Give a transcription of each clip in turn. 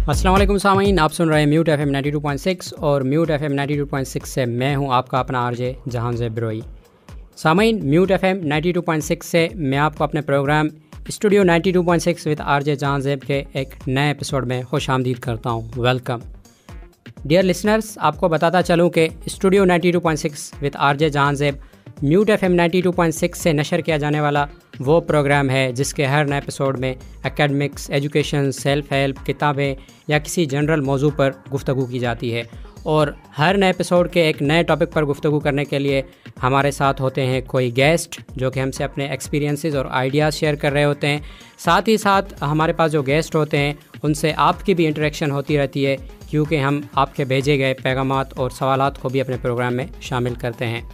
अस्सलाम वालेकुम सामीन, आप सुन रहे हैं म्यूट एफएम 92.6 और म्यूट एफएम 92.6 से मैं हूं आपका अपना आरजे जहांज़ेब बिरोई। सामीन, म्यूट एफएम 92.6 से मैं आपको अपने programme studio 92.6 with RJ Jahanzeb के एक नए एपिसोड में खुशामदीद करता हूं। वेलकम डियर लिसनर्स, आपको बताता चलूं कि स्टूडियो 92.6 विद आरजे जहांज़ेब म्यूट एफएम 92.6 से नशर किया जाने वाला वो प्रोग्राम है जिसके हर नए एपिसोड में एकेडमिक्स, एजुकेशन, सेल्फ हेल्प, किताबें या किसी जनरल मौजू पर गुफ्तगू की जाती है। और हर नए एपिसोड के एक नए टॉपिक पर गुफ्तगू करने के लिए हमारे साथ होते हैं कोई गेस्ट जो कि हमसे अपने एक्सपीरियंसेस और आइडियाज़ शेयर कर रहे होते हैं। साथ ही साथ हमारे पास जो गेस्ट होते हैं उनसे आपकी भी इंटरेक्शन होती रहती है, क्योंकि हम आपके भेजे गए पैगामात और सवालात को भी अपने प्रोग्राम में शामिल करते हैं।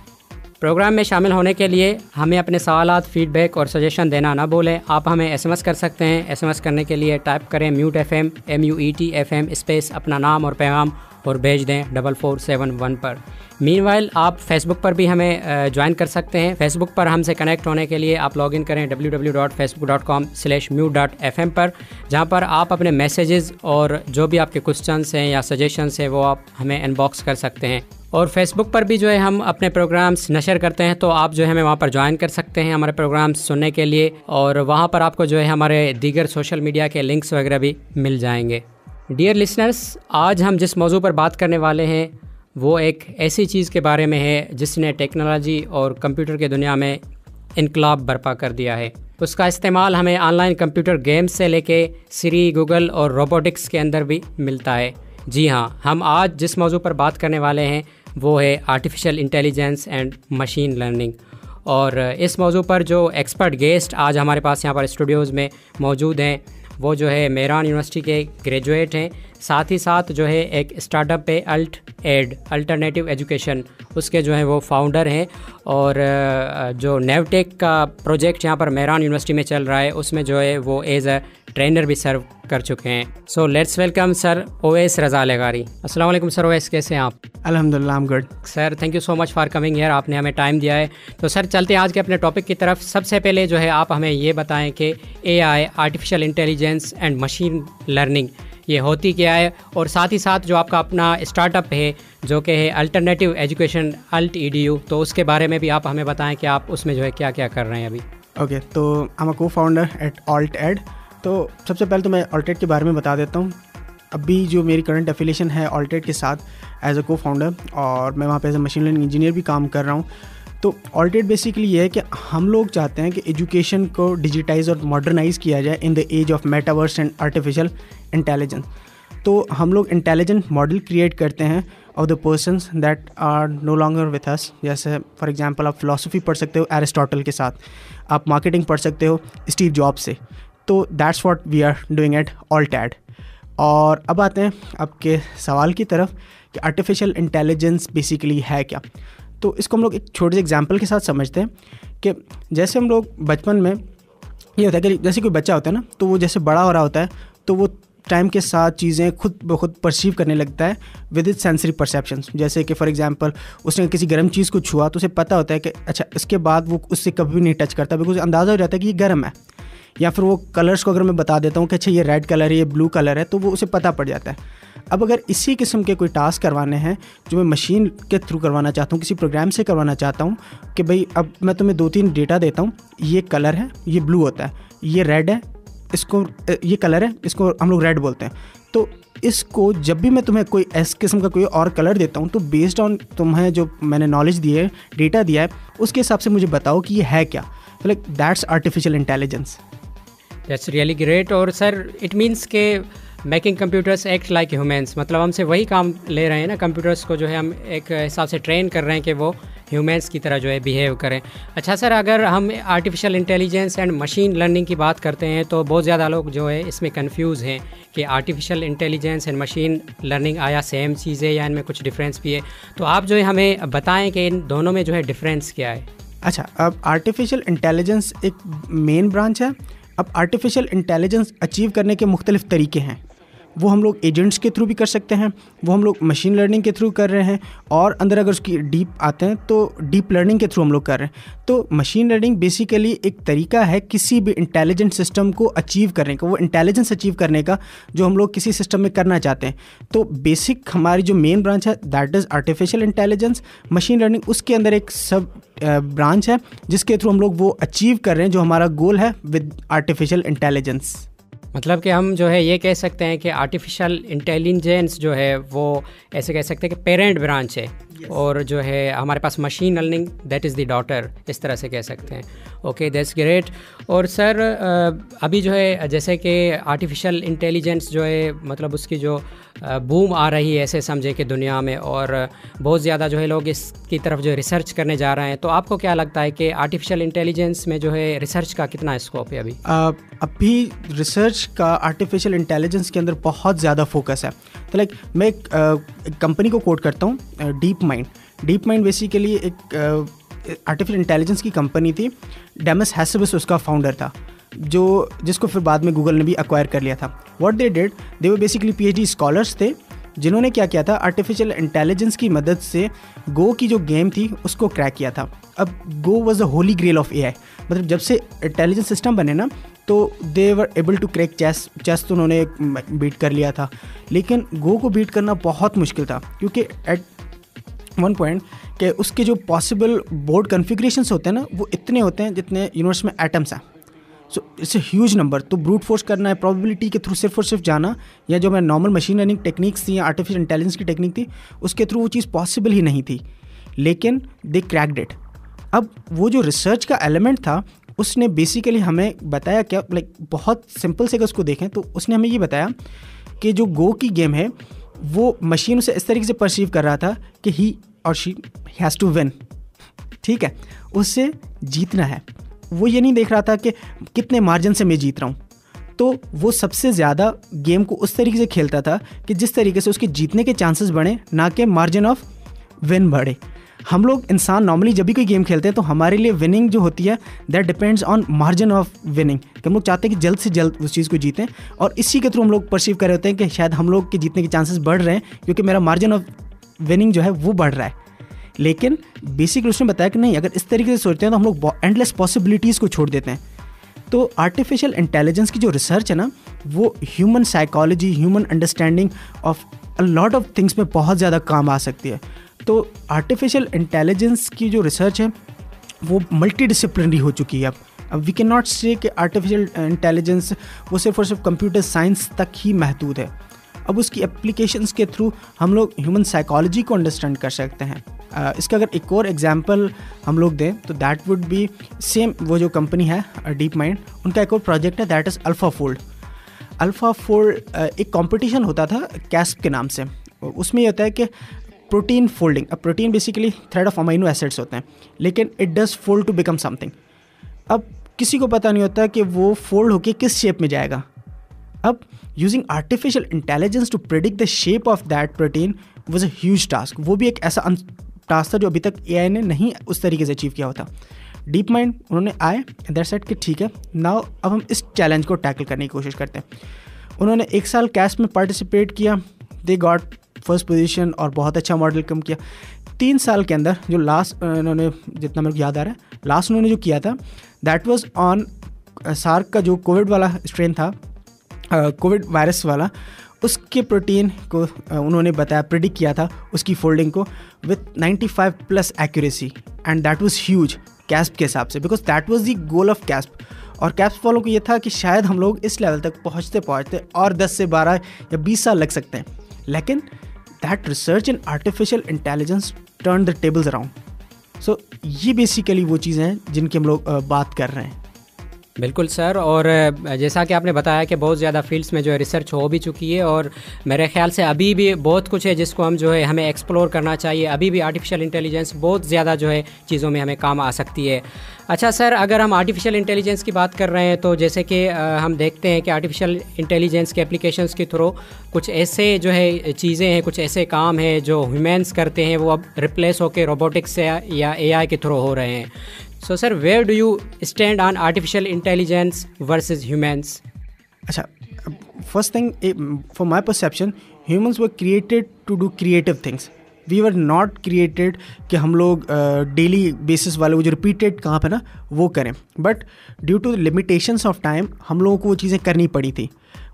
प्रोग्राम में शामिल होने के लिए हमें अपने सवालात, फीडबैक और सजेशन देना ना भूलें। आप हमें एसएमएस कर सकते हैं। एसएमएस करने के लिए टाइप करें mute FM MUET FM space अपना नाम और पैगाम और भेज दें 4471 पर। मीनवाइल आप फेसबुक पर भी हमें ज्वाइन कर सकते हैं। फेसबुक पर हमसे कनेक्ट होने के लिए आप लॉगिन करें www.facebook.com/mute.fm पर, जहां पर आप अपने मैसेजेस और जो भी आपके क्वेश्चंस हैं या सजेशंस हैं वो आप हमें इनबॉक्स कर सकते हैं। और फेसबुक पर भी जो है हम अपने प्रोग्राम्स नशर करते हैं, तो आप जो है हमें वहाँ पर ज्वाइन कर सकते हैं हमारे प्रोग्राम्स सुनने के लिए, और वहाँ पर आपको जो है हमारे दीगर सोशल मीडिया के लिंक्स वगैरह भी मिल जाएंगे। डियर लिसनर्स, आज हम जिस मौजू पर बात करने वाले हैं वो एक ऐसी चीज़ के बारे में है जिसने टेक्नोलॉजी और कंप्यूटर की दुनिया में इनकलाब बर्पा कर दिया है। उसका इस्तेमाल हमें ऑनलाइन कंप्यूटर गेम्स से लेके सिरी, गूगल और रोबोटिक्स के अंदर भी मिलता है। जी हाँ, हम आज जिस मौजू पर बात करने वाले हैं वो है artificial intelligence and machine learning. और इस मौजू पर जो एक्सपर्ट गेस्ट आज हमारे पास यहाँ पर स्टूडियोज़ में मौजूद हैं वो जो है मेहरान यूनिवर्सिटी के ग्रेजुएट हैं। साथ ही साथ जो है एक स्टार्टअप है अल्टरनेटिव एजुकेशन, उसके जो है वो फाउंडर हैं। और जो नेवटेक का प्रोजेक्ट यहाँ पर मेहरान यूनिवर्सिटी में चल रहा है उसमें जो है वो एज अ ट्रेनर भी सर्व कर चुके हैं। So let's welcome sir Owais Raza Lagari. अस्सलाम वालेकुम सर ओवैस, कैसे हैं आप? अल्हम्दुलिल्लाह, I am good sir. Thank you so much for coming here, आपने हमें टाइम दिया है। तो सर चलते हैं आज के अपने टॉपिक की तरफ। सबसे पहले जो है आप हमें ये बताएं कि AI artificial intelligence and machine learning ये होती क्या है, और साथ ही साथ जो आपका अपना स्टार्टअप है जो कि है अल्टरनेटिव एजुकेशन EDU, तो उसके बारे में भी आप हमें बताएं कि आप उसमें जो है क्या क्या कर रहे हैं अभी। ओके, तो I am a co-founder at AltEd। तो सबसे पहले तो मैं AltEd के बारे में बता देता हूँ। अभी जो मेरी करंट एफिलिएशन है AltEd के साथ एज अ को-फाउंडर, और मैं वहाँ पे as a machine learning engineer भी काम कर रहा हूँ। तो AltEd बेसिकली ये है कि हम लोग चाहते हैं कि एजुकेशन को डिजिटाइज और मॉडर्नाइज किया जाए in the age of metaverse and artificial intelligence. तो हम लोग इंटेलिजेंट मॉडल क्रिएट करते हैं of the persons that are no longer with us. जैसे फॉर एग्जांपल आप फिलोसफी पढ़ सकते हो एरिस्टोटल के साथ, आप मार्केटिंग पढ़ सकते हो स्टीव जॉब से। तो that's what we are doing at AltEd। और अब आते हैं आपके सवाल की तरफ कि आर्टिफिशियल इंटेलिजेंस बेसिकली है क्या। तो इसको हम लोग एक छोटे से एग्जांपल के साथ समझते हैं कि जैसे हम लोग बचपन में ये होता है कि जैसे कोई बच्चा होता है ना, तो वो जैसे बड़ा हो रहा होता है तो वो टाइम के साथ चीज़ें खुद ब खुद परसीव करने लगता है विद इट सेंसरी परसेप्शंस। जैसे कि फॉर एग्जांपल उसने किसी गर्म चीज़ को छुआ तो उसे पता होता है कि अच्छा इसके बाद वो उससे कभी नहीं टच करता, बिकॉज अंदाज़ा हो जाता है कि ये गर्म है। या फिर वो कलर्स को अगर मैं बता देता हूँ कि अच्छा ये रेड कलर है, ये ब्लू कलर है, तो वो उसे पता पड़ जाता है। अब अगर इसी किस्म के कोई टास्क करवाने हैं जो मैं मशीन के थ्रू करवाना चाहता हूँ, किसी प्रोग्राम से करवाना चाहता हूँ कि भाई अब मैं तुम्हें 2-3 डेटा देता हूँ, ये कलर है, ये ब्लू होता है, ये रेड है, इसको ये कलर है, इसको हम लोग रेड बोलते हैं। तो इसको जब भी मैं तुम्हें कोई इस किस्म का कोई और कलर देता हूँ तो बेस्ड ऑन तुम्हें जो मैंने नॉलेज दी है, डेटा दिया है, उसके हिसाब से मुझे बताओ कि ये है क्या। Like that's artificial intelligence. That's really great. और सर इट मीन्स के making computers act like humans, मतलब हमसे वही काम ले रहे हैं ना, कंप्यूटर्स को जो है हम एक हिसाब से ट्रेन कर रहे हैं कि वो ह्यूमंस की तरह जो है बिहेव करें। अच्छा सर, अगर हम artificial intelligence and machine learning की बात करते हैं तो बहुत ज़्यादा लोग जो है इसमें कंफ्यूज हैं कि artificial intelligence and machine learning आया सेम चीज़ है या इनमें कुछ डिफरेंस भी है। तो आप जो है हमें बताएं कि इन दोनों में जो है डिफरेंस क्या है। अच्छा, अब आर्टिफिशियल इंटेलिजेंस एक मेन ब्रांच है। अब आर्टिफिशियल इंटेलिजेंस अचीव करने के मुख्तलिफ तरीके हैं। वो हम लोग एजेंट्स के थ्रू भी कर सकते हैं, वो हम लोग मशीन लर्निंग के थ्रू कर रहे हैं, और अंदर अगर उसकी डीप आते हैं तो डीप लर्निंग के थ्रू हम लोग कर रहे हैं। तो मशीन लर्निंग बेसिकली एक तरीका है किसी भी इंटेलिजेंट सिस्टम को अचीव करने का, वो इंटेलिजेंस अचीव करने का जो हम लोग किसी सिस्टम में करना चाहते हैं। तो बेसिक हमारी जो मेन ब्रांच है that is artificial intelligence. Machine learning उसके अंदर एक सब ब्रांच है जिसके थ्रू हम लोग वो अचीव कर रहे हैं जो हमारा गोल है विद आर्टिफिशियल इंटेलिजेंस। मतलब कि हम जो है ये कह सकते हैं कि आर्टिफिशियल इंटेलिजेंस जो है वो ऐसे कह सकते हैं कि पेरेंट ब्रांच है, और जो है हमारे पास machine learning that is the daughter, इस तरह से कह सकते हैं। Okay, that's great. और सर अभी जो है जैसे कि आर्टिफिशियल इंटेलिजेंस जो है मतलब उसकी जो बूम आ रही है ऐसे समझे कि दुनिया में, और बहुत ज़्यादा जो है लोग इसकी तरफ जो रिसर्च करने जा रहे हैं, तो आपको क्या लगता है कि आर्टिफिशियल इंटेलिजेंस में जो है रिसर्च का कितना स्कोप है अभी? अभी रिसर्च का आर्टिफिशियल इंटेलिजेंस के अंदर बहुत ज़्यादा फोकस है। तो लाइक मैं एक कंपनी को कोट करता हूँ, deep mind. Deep mind basically एक आर्टिफिशियल इंटेलिजेंस की कंपनी थी। डेमस हैसेबिस उसका फाउंडर था, जिसको फिर बाद में गूगल ने भी एक्वायर कर लिया था। What they did, they were basically PhD scholars थे जिन्होंने क्या किया था, आर्टिफिशियल इंटेलिजेंस की मदद से गो की जो गेम थी उसको क्रैक किया था। अब Go was the holy grail of AI, मतलब जब से इंटेलिजेंस सिस्टम बने ना तो they were able to crack chess तो उन्होंने बीट कर लिया था, लेकिन गो को बीट करना बहुत मुश्किल था क्योंकि एट वन पॉइंट कि उसके जो पॉसिबल बोर्ड कन्फिग्रेशंस होते हैं ना वो इतने होते हैं जितने यूनिवर्स में एटम्स हैं। So it's a huge number. तो ब्रूट फोर्स करना है, प्रोबेबिलिटी के थ्रू सिर्फ और सिर्फ जाना, या जो मैं नॉर्मल मशीन लर्निंग टेक्निक्स थी या आर्टिफिशियल इंटेलिजेंस की टेक्निक थी उसके थ्रू वो चीज़ पॉसिबल ही नहीं थी, लेकिन दे क्रैक्ड इट। अब वो जो रिसर्च का एलिमेंट था उसने बेसिकली हमें बताया क्या, लाइक बहुत सिंपल से अगर उसको देखें तो उसने हमें ये बताया कि जो गो की गेम है वो मशीन उसे इस तरीके से परसीव कर रहा था कि ही और शी हैज़ टू विन, ठीक है, उससे जीतना है। वो ये नहीं देख रहा था कि कितने मार्जिन से मैं जीत रहा हूँ, तो वो सबसे ज़्यादा गेम को उस तरीके से खेलता था कि जिस तरीके से उसके जीतने के चांसेस बढ़े, ना कि मार्जिन ऑफ विन बढ़े। हम लोग इंसान नॉर्मली जब भी कोई गेम खेलते हैं तो हमारे लिए विनिंग जो होती है that depends on margin of winning, कि हम लोग चाहते हैं कि जल्द से जल्द उस चीज़ को जीतें, और इसी के थ्रू हम लोग परसीव कर रहे होते हैं कि शायद हम लोग के जीतने के चांसेस बढ़ रहे हैं क्योंकि मेरा मार्जिन ऑफ विनिंग जो है वो बढ़ रहा है। लेकिन बेसिकली उसने बताया कि नहीं, अगर इस तरीके से सोचते हैं तो हम लोग एंडलेस पॉसिबिलिटीज़ को छोड़ देते हैं। तो आर्टिफिशियल इंटेलिजेंस की जो रिसर्च है ना वो human psychology, human understanding of a lot of things में बहुत ज़्यादा काम आ सकती है। तो आर्टिफिशियल इंटेलिजेंस की जो रिसर्च है वो मल्टी डिसिप्लिनरी हो चुकी है। अब वी कैन नॉट से कि आर्टिफिशियल इंटेलिजेंस वो सिर्फ और सिर्फ कंप्यूटर साइंस तक ही महदूद है। अब उसकी एप्लीकेशंस के थ्रू हम लोग ह्यूमन साइकोलॉजी को अंडरस्टैंड कर सकते हैं। इसका अगर एक और एग्जांपल हम लोग दें तो दैट वुड बी सेम, वो जो कंपनी है डीप माइंड, उनका एक और प्रोजेक्ट है दैट इज़ अल्फ़ाफोल्ड। अल्फ़ाफोल्ड एक कंपटीशन होता था कैस्प के नाम से। उसमें ये होता है कि प्रोटीन फोल्डिंग, अब protein basically thread of amino acids होते हैं, लेकिन it does fold to become something. अब किसी को पता नहीं होता कि वो फोल्ड होके किस शेप में जाएगा। अब using artificial intelligence to predict the shape of that protein was a huge task. वो भी एक ऐसा टास्क था जो अभी तक एआई ने नहीं उस तरीके से अचीव किया होता। डीप माइंड उन्होंने आए दैट सेड कि ठीक है नाउ अब हम इस चैलेंज को टैकल करने की कोशिश करते हैं। उन्होंने 1 साल कैस्प में पार्टिसिपेट किया, दे गॉट फर्स्ट पोजीशन और बहुत अच्छा मॉडल कम किया। 3 साल के अंदर जो लास्ट उन्होंने, जितना मेरे को याद आ रहा है, लास्ट उन्होंने जो किया था दैट वाज ऑन सार्क का जो कोविड वाला स्ट्रेन था, कोविड वायरस वाला, उसके प्रोटीन को उन्होंने बताया, प्रिडिक्ट किया था उसकी फोल्डिंग को with 95+ accuracy, and that was huge CASP के हिसाब से, because that was the goal of CASP. और कैस्प वालों को ये था कि शायद हम लोग इस लेवल तक पहुँचते और 10 से 12 या 20 साल लग सकते हैं, लेकिन that research in artificial intelligence turn the tables around. So ये बेसिकली वो चीज़ें हैं जिनकी हम लोग बात कर रहे हैं। बिल्कुल सर, और जैसा कि आपने बताया कि बहुत ज़्यादा फील्ड्स में जो है रिसर्च हो भी चुकी है, और मेरे ख्याल से अभी भी बहुत कुछ है जिसको हम जो है हमें एक्सप्लोर करना चाहिए। अभी भी आर्टिफिशियल इंटेलिजेंस बहुत ज़्यादा जो है चीज़ों में हमें काम आ सकती है। अच्छा सर, अगर हम आर्टिफिशियल इंटेलिजेंस की बात कर रहे हैं तो जैसे कि हम देखते हैं कि आर्टिफिशियल इंटेलिजेंस के एप्लीकेशंस के थ्रू कुछ ऐसे जो है चीज़ें हैं, कुछ ऐसे काम हैं जो ह्यूमन्स करते हैं वो अब रिप्लेस होकर रोबोटिक्स से या एआई के थ्रू हो रहे हैं। So sir, where do you stand on artificial intelligence versus humans? अच्छा, first thing, for my perception, humans were created to do creative things. We were not created कि हम लोग डेली बेसिस वाले वो जो रिपीटेड काम है ना वो करें, but due to limitations of time हम लोगों को वो चीज़ें करनी पड़ी थी.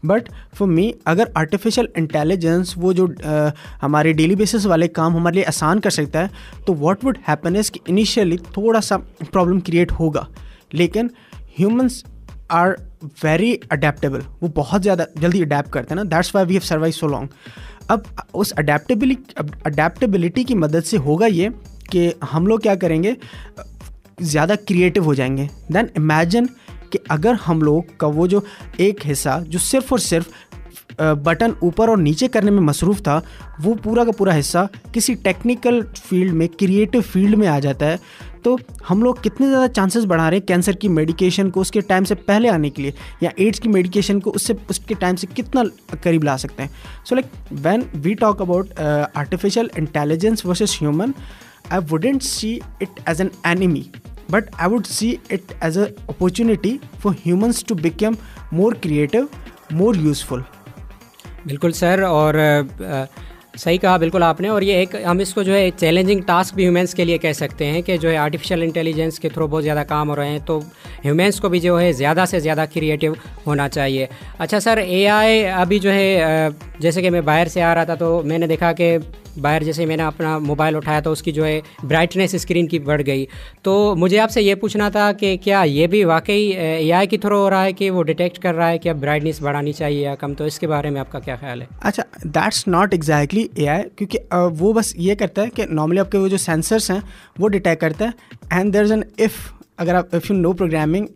बट फॉर मी, अगर आर्टिफिशियल इंटेलिजेंस वो जो हमारे डेली बेसिस वाले काम हमारे लिए आसान कर सकता है, तो व्हाट वुड हैपन इज़ कि इनिशियली थोड़ा सा प्रॉब्लम क्रिएट होगा, लेकिन ह्यूमंस आर वेरी अडेप्टेबल. वो बहुत ज़्यादा जल्दी अडेप्ट करते हैं ना, that's why we have survive so long. अब उस अडेप्टेबिलिटी की मदद से होगा ये कि हम लोग क्या करेंगे, ज़्यादा क्रिएटिव हो जाएंगे. देन इमेजिन कि अगर हम लोग का वो जो एक हिस्सा जो सिर्फ और सिर्फ बटन ऊपर और नीचे करने में मसरूफ़ था, वो पूरा का पूरा हिस्सा किसी टेक्निकल फील्ड में, क्रिएटिव फील्ड में आ जाता है, तो हम लोग कितने ज़्यादा चांसेस बढ़ा रहे हैं कैंसर की मेडिकेशन को उसके टाइम से पहले आने के लिए, या एड्स की मेडिकेशन को उसके टाइम से कितना करीब ला सकते हैं. So like when we talk about artificial intelligence versus human, I wouldn't see it as an enemy, but I would see it as an opportunity for humans to become more creative, more useful. बिल्कुल sir, और सही कहा बिल्कुल आपने. और ये एक हम इसको जो है चैलेंजिंग टास्क भी ह्यूमंस के लिए कह सकते हैं कि जो है आर्टिफिशियल इंटेलिजेंस के थ्रू बहुत ज़्यादा काम हो रहे हैं, तो ह्यूमंस को भी जो है ज़्यादा से ज़्यादा क्रिएटिव होना चाहिए. अच्छा सर, एआई अभी जो है जैसे कि मैं बाहर से आ रहा था तो मैंने देखा कि बाहर जैसे मैंने अपना मोबाइल उठाया तो उसकी जो है ब्राइटनेस स्क्रीन की बढ़ गई. तो मुझे आपसे ये पूछना था कि क्या ये भी वाकई एआई के थ्रू हो रहा है कि वो डिटेक्ट कर रहा है कि अब ब्राइटनेस बढ़ानी चाहिए या कम, तो इसके बारे में आपका क्या ख्याल है? अच्छा, दैट्स नॉट एग्जैक्टली एआई, क्योंकि वो बस ये करता है कि नॉर्मली आपके वो जो सेंसर्स हैं वो डिटेक्ट करता है, एंड देयर इज़ एन अगर आप इफ़ यू नो प्रोग्रामिंग,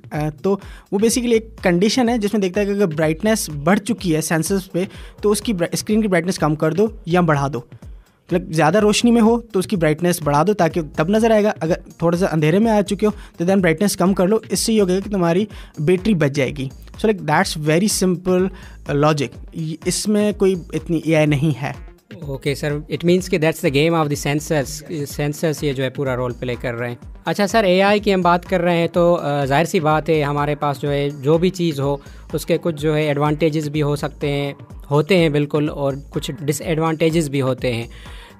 तो वो बेसिकली एक कंडीशन है जिसमें देखता है कि अगर ब्राइटनेस बढ़ चुकी है सेंसर्स पे, तो उसकी स्क्रीन की ब्राइटनेस कम कर दो या बढ़ा दो. मतलब ज़्यादा रोशनी में हो तो उसकी ब्राइटनेस बढ़ा दो ताकि तब नज़र आएगा, अगर थोड़ा सा अंधेरे में आ चुके हो तो देन ब्राइटनेस कम कर लो. इससे ये होगा कि तुम्हारी बैटरी बच जाएगी. So like that's very simple logic, इसमें कोई इतनी एआई नहीं है. ओके सर, इट मीन्स कि that's the game of the sensors ये जो है पूरा रोल प्ले कर रहे हैं. अच्छा सर, एआई की हम बात कर रहे हैं तो जाहिर सी बात है हमारे पास जो है जो भी चीज़ हो उसके कुछ जो है एडवांटेजेस भी हो सकते हैं, होते हैं बिल्कुल, और कुछ डिसएडवांटेजेस भी होते हैं.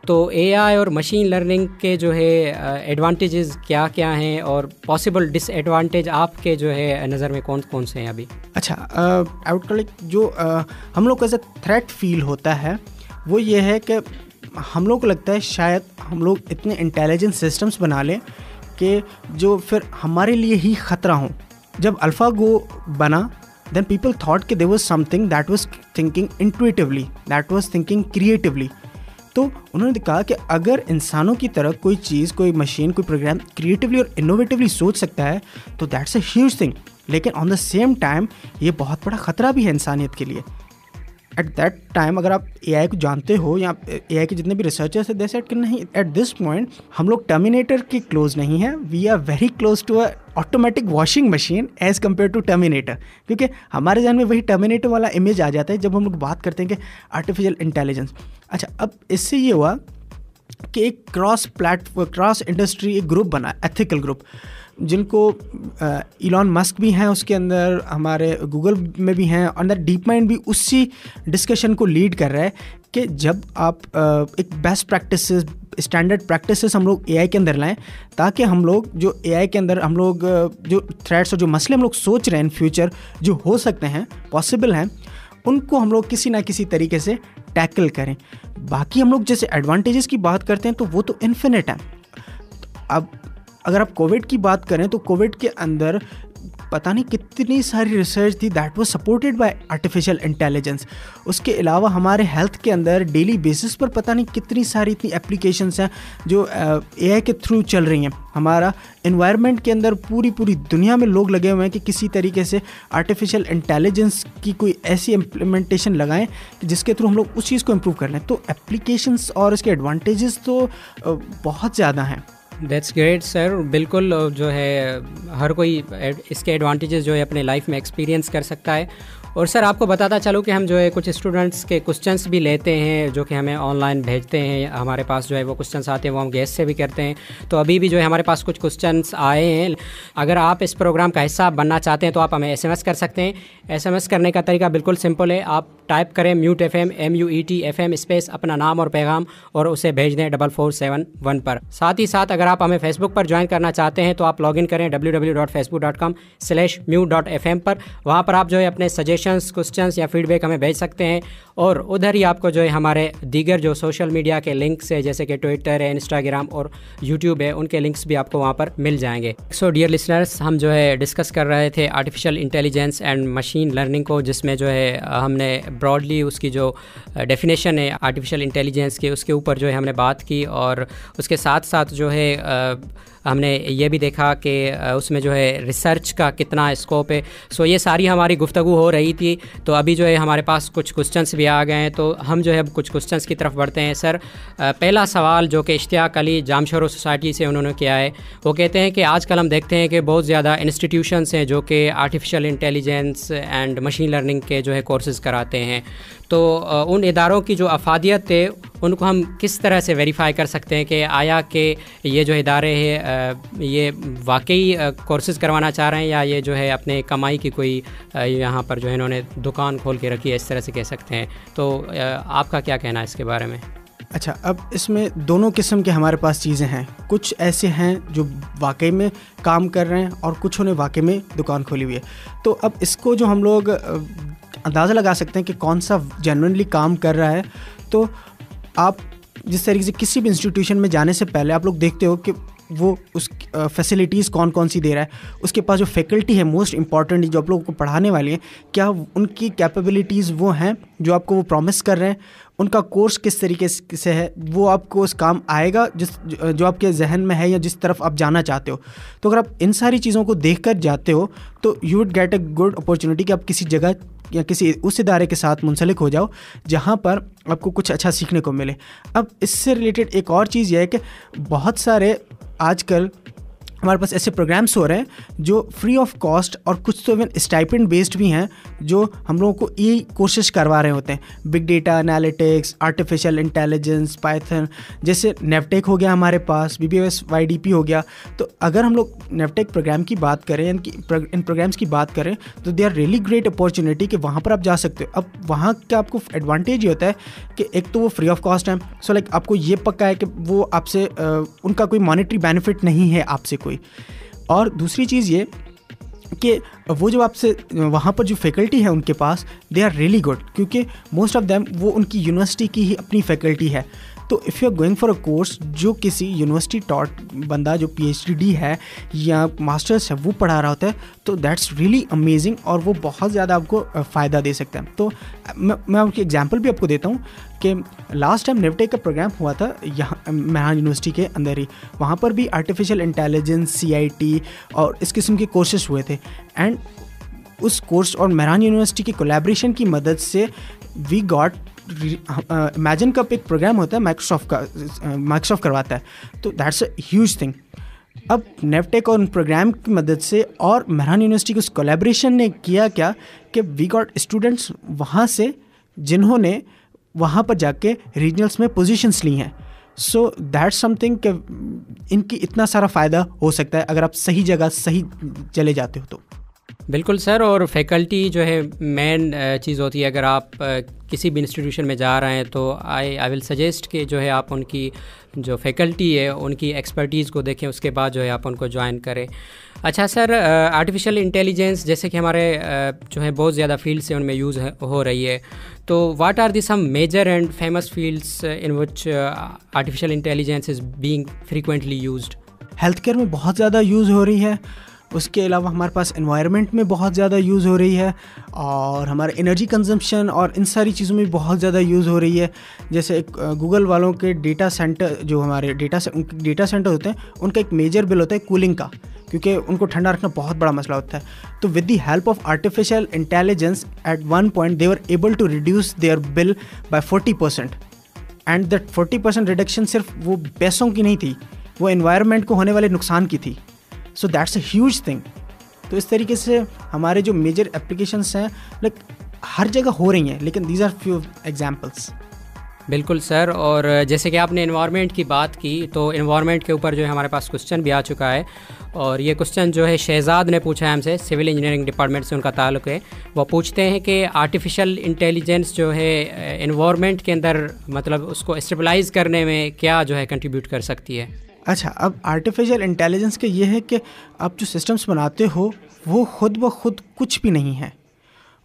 तो एआई और मशीन लर्निंग के जो है एडवांटेजेस क्या क्या हैं और पॉसिबल डिसएडवांटेज आपके जो है नज़र में कौन कौन से हैं अभी? अच्छा, आई वुड कॉल इट जो हम लोग को एज अ थ्रेट फील होता है वो ये है कि हम लोग को लगता है शायद हम लोग इतने इंटेलिजेंट सिस्टम्स बना लें कि जो फिर हमारे लिए ही ख़तरा हो. जब अल्फ़ागो बना, देन पीपल थॉट कि there was something that was thinking intuitively, that was thinking creatively. तो उन्होंने कहा कि अगर इंसानों की तरह कोई चीज़, कोई मशीन, कोई प्रोग्राम क्रिएटिवली और इनोवेटिवली सोच सकता है तो दैट्स अ ह्यूज थिंग. लेकिन ऑन द सेम टाइम ये बहुत बड़ा ख़तरा भी है इंसानियत के लिए. एट दैट टाइम अगर आप एआई को जानते हो या एआई के जितने भी रिसर्चर्स हैं, दे सेड कि नहीं, एट दिस पॉइंट हम लोग टर्मिनेटर के क्लोज नहीं हैं, we are very close to a automatic washing machine as compare to Terminator. क्योंकि हमारे जहन में वही टर्मिनेटर वाला इमेज आ जाता है जब हम लोग बात करते हैं कि आर्टिफिशियल इंटेलिजेंस. अच्छा, अब इससे ये हुआ कि एक क्रॉस इंडस्ट्री एक ग्रुप बना, एथिकल ग्रुप, जिनको इलॉन मस्क भी हैं उसके अंदर, हमारे गूगल में भी हैं, अंदर डीप माइंड भी उसी डिस्कशन को लीड कर रहा है कि जब आप एक बेस्ट प्रैक्टिसेस, स्टैंडर्ड प्रैक्टिसेस हम लोग एआई के अंदर लाएं, ताकि हम लोग जो एआई के अंदर हम लोग जो थ्रेट्स और जो मसले हम लोग सोच रहे हैं इन फ्यूचर जो हो सकते हैं, पॉसिबल हैं, उनको हम लोग किसी ना किसी तरीके से टैकल करें. बाकी हम लोग जैसे एडवांटेजेस की बात करते हैं तो वो तो इन्फिनिट है. अब अगर आप कोविड की बात करें तो कोविड के अंदर पता नहीं कितनी सारी रिसर्च थी that was supported by artificial intelligence. उसके अलावा हमारे हेल्थ के अंदर डेली बेसिस पर पता नहीं कितनी सारी इतनी एप्लीकेशंस हैं जो एआई के थ्रू चल रही हैं. हमारा एनवायरनमेंट के अंदर पूरी दुनिया में लोग लगे हुए हैं कि किसी तरीके से आर्टिफिशियल इंटेलिजेंस की कोई ऐसी इम्प्लीमेंटेशन लगाएं कि जिसके थ्रू हम लोग उस चीज़ को इम्प्रूव कर लें. तो एप्लीकेशंस और इसके एडवांटेजेस तो बहुत ज़्यादा हैं. That's great sir. बिल्कुल जो है हर कोई इसके एडवांटेजेस जो है अपने लाइफ में एक्सपीरियंस कर सकता है, और सर आपको बताता चलूँ कि हम जो है कुछ स्टूडेंट्स के क्वेश्चंस भी लेते हैं जो कि हमें ऑनलाइन भेजते हैं, हमारे पास जो है वो क्वेश्चंस आते हैं, वो हम गेस्ट से भी करते हैं। तो अभी भी जो है हमारे पास कुछ क्वेश्चंस आए हैं। अगर आप इस प्रोग्राम का हिस्सा बनना चाहते हैं तो आप हमें SMS कर सकते हैं। SMS करने का तरीका बिल्कुल सिंपल है, आप टाइप करें mute FM MUET FM space अपना नाम और पैगाम और उसे भेज दें 4471 पर। साथ ही साथ अगर आप हमें फेसबुक पर ज्वाइन करना चाहते हैं तो आप लॉगिन करें www.facebook.com/mute.fm पर। वहाँ पर आप जो है अपने सजेशंस, क्वेश्चंस या फीडबैक हमें भेज सकते हैं और उधर ही आपको जो है हमारे दीगर जो सोशल मीडिया के लिंक्स है जैसे कि ट्विटर है, इंस्टाग्राम और यूट्यूब है, उनके लिंक्स भी आपको वहाँ पर मिल जाएंगे। सो डियर लिसनर्स, हम जो है डिस्कस कर रहे थे artificial intelligence and machine learning को, जिसमें जो है हमने ब्रॉडली उसकी जो डेफिनेशन है आर्टिफिशियल इंटेलिजेंस की उसके ऊपर जो है हमने बात की और उसके साथ साथ जो है हमने ये भी देखा कि उसमें जो है रिसर्च का कितना स्कोप है। सो ये सारी हमारी गुफ्तगू हो रही थी। तो अभी जो है हमारे पास कुछ क्वेश्चंस भी आ गए हैं, तो हम जो है अब कुछ क्वेश्चंस की तरफ बढ़ते हैं। सर पहला सवाल जो कि इश्तियाक अली जामशोरो सोसाइटी से उन्होंने किया है, वो कहते हैं कि आजकल हम देखते हैं कि बहुत ज़्यादा इंस्टीट्यूशंस हैं जो कि artificial intelligence and machine learning के जो है कोर्सेज़ कराते हैं। तो उन इदारों की जो अफादियत है उनको हम किस तरह से वेरीफाई कर सकते हैं कि आया कि ये जो इदारे हैं ये वाकई कोर्सेज़ करवाना चाह रहे हैं या ये जो है अपने कमाई की कोई यहाँ पर जो है इन्होंने दुकान खोल के रखी है, इस तरह से कह सकते हैं। तो आपका क्या कहना है इसके बारे में? अच्छा, अब इसमें दोनों किस्म के हमारे पास चीज़ें हैं। कुछ ऐसे हैं जो वाकई में काम कर रहे हैं और कुछ ने वाकई में दुकान खोली हुई है। तो अब इसको जो हम लोग अंदाज़ा लगा सकते हैं कि कौन सा जेन्युइनली काम कर रहा है, तो आप जिस तरीके से किसी भी इंस्टीट्यूशन में जाने से पहले आप लोग देखते हो कि वो उस फैसिलिटीज़ कौन कौन सी दे रहा है, उसके पास जो फैकल्टी है मोस्ट इम्पॉर्टेंट जो आप लोगों को पढ़ाने वाली है, क्या उनकी कैपेबिलिटीज़ वो हैं जो आपको वो प्रॉमिस कर रहे हैं, उनका कोर्स किस तरीके से है, वो आपको उस काम आएगा जो आपके जहन में है या जिस तरफ आप जाना चाहते हो। तो अगर आप इन सारी चीज़ों को देख कर जाते हो तो you would get a good opportunity कि आप किसी जगह या किसी उस इदारे के साथ मुंसलिक हो जाओ जहाँ पर आपको कुछ अच्छा सीखने को मिले। अब इससे रिलेटेड एक और चीज़ यह है कि बहुत सारे आजकल हमारे पास ऐसे प्रोग्राम्स हो रहे हैं जो फ्री ऑफ कॉस्ट और कुछ तो इवन स्टाइपेंड बेस्ड भी हैं जो हम लोगों को ये कोशिश करवा रहे होते हैं। Big data analytics, artificial intelligence, Python, जैसे नेवटेक हो गया हमारे पास, BBOS YDP हो गया। तो अगर हम लोग नेवटेक प्रोग्राम की बात करें, इन प्रोग्राम्स की बात करें तो they are really great opportunity कि वहाँ पर आप जा सकते हो। अब वहाँ का आपको एडवांटेज ये होता है कि एक तो वो फ्री ऑफ कॉस्ट है, सो लाइक आपको ये पक्का है कि वो आपसे उनका कोई मॉनेटरी बेनिफिट नहीं है आपसे कोई। और दूसरी चीज़ ये कि वो जो आपसे वहाँ पर जो फैकल्टी है उनके पास दे आर रियली गुड, क्योंकि मोस्ट ऑफ देम वो उनकी यूनिवर्सिटी की ही अपनी फैकल्टी है। तो if you are going for a course जो किसी यूनिवर्सिटी टॉट बंदा जो PhD है या मास्टर्स है वो पढ़ा रहा होता है, तो दैट्स रियली अमेजिंग और वो बहुत ज़्यादा आपको फ़ायदा दे सकता है। तो मैं आपकी एग्जांपल भी आपको देता हूँ कि लास्ट टाइम नेवटेक का प्रोग्राम हुआ था यहाँ मेहरान यूनिवर्सिटी के अंदर ही। वहाँ पर भी आर्टिफिशियल इंटेलिजेंस, CIT और इस किस्म के कोर्सेज हुए थे। एंड उस कोर्स और मेहरान यूनिवर्सिटी की कोलैबोरेशन की मदद से वी गॉट इमेजिन कप एक प्रोग्राम होता है माइक्रोसॉफ्ट करवाता है, तो दैट्स अ ह्यूज थिंग। अब नेवटेक और उन प्रोग्राम की मदद से और मेहरान यूनिवर्सिटी के उस कोलैबोरेशन ने किया क्या कि वी गॉट स्टूडेंट्स वहाँ से जिन्होंने वहाँ पर जाके रीजनल्स में पोजीशंस ली हैं। सो दैट्स समथिंग कि इनकी इतना सारा फ़ायदा हो सकता है अगर आप सही जगह सही चले जाते हो तो। बिल्कुल सर, और फैकल्टी जो है मेन चीज़ होती है। अगर आप किसी भी इंस्टीट्यूशन में जा रहे हैं तो आई विल सजेस्ट कि जो है आप उनकी जो फैकल्टी है उनकी एक्सपर्टीज़ को देखें, उसके बाद जो है आप उनको ज्वाइन करें। अच्छा सर, आर्टिफिशियल इंटेलिजेंस जैसे कि हमारे जो है बहुत ज़्यादा फील्ड्स हैं उनमें यूज़ हो रही है, तो what are the some major and famous fields in which artificial intelligence is being frequently used? Health care में बहुत ज़्यादा यूज़ हो रही है, उसके अलावा हमारे पास एनवायरनमेंट में बहुत ज़्यादा यूज़ हो रही है, और हमारे एनर्जी कंजम्पशन और इन सारी चीज़ों में बहुत ज़्यादा यूज़ हो रही है। जैसे गूगल वालों के डेटा सेंटर, जो हमारे डेटा सेंटर होते हैं, उनका एक मेजर बिल होता है कूलिंग का, क्योंकि उनको ठंडा रखना बहुत बड़ा मसला होता है। तो with the help of artificial intelligence at one point they were able to reduce their bill by 40%, and that 40% reduction सिर्फ वो पैसों की नहीं थी, वो एनवायरनमेंट को होने वाले नुकसान की थी। So that's a huge thing. तो इस तरीके से हमारे जो मेजर एप्लीकेशंस हैं, लाइक हर जगह हो रही हैं, लेकिन दीज आर फ्यू एग्जाम्पल्स। बिल्कुल सर, और जैसे कि आपने एनवायरनमेंट की बात की, तो एनवायरनमेंट के ऊपर जो है हमारे पास क्वेश्चन भी आ चुका है, और ये क्वेश्चन जो है शहजाद ने पूछा है हमसे, सिविल इंजीनियरिंग डिपार्टमेंट से उनका ताल्लुक़ है। वो पूछते हैं कि आर्टिफिशियल इंटेलिजेंस जो है एनवायरनमेंट के अंदर मतलब उसको स्टेबलाइज करने में क्या जो है कंट्रीब्यूट कर सकती है। अच्छा, अब आर्टिफिशियल इंटेलिजेंस के ये है कि आप जो सिस्टम्स बनाते हो वो खुद ब खुद कुछ भी नहीं है।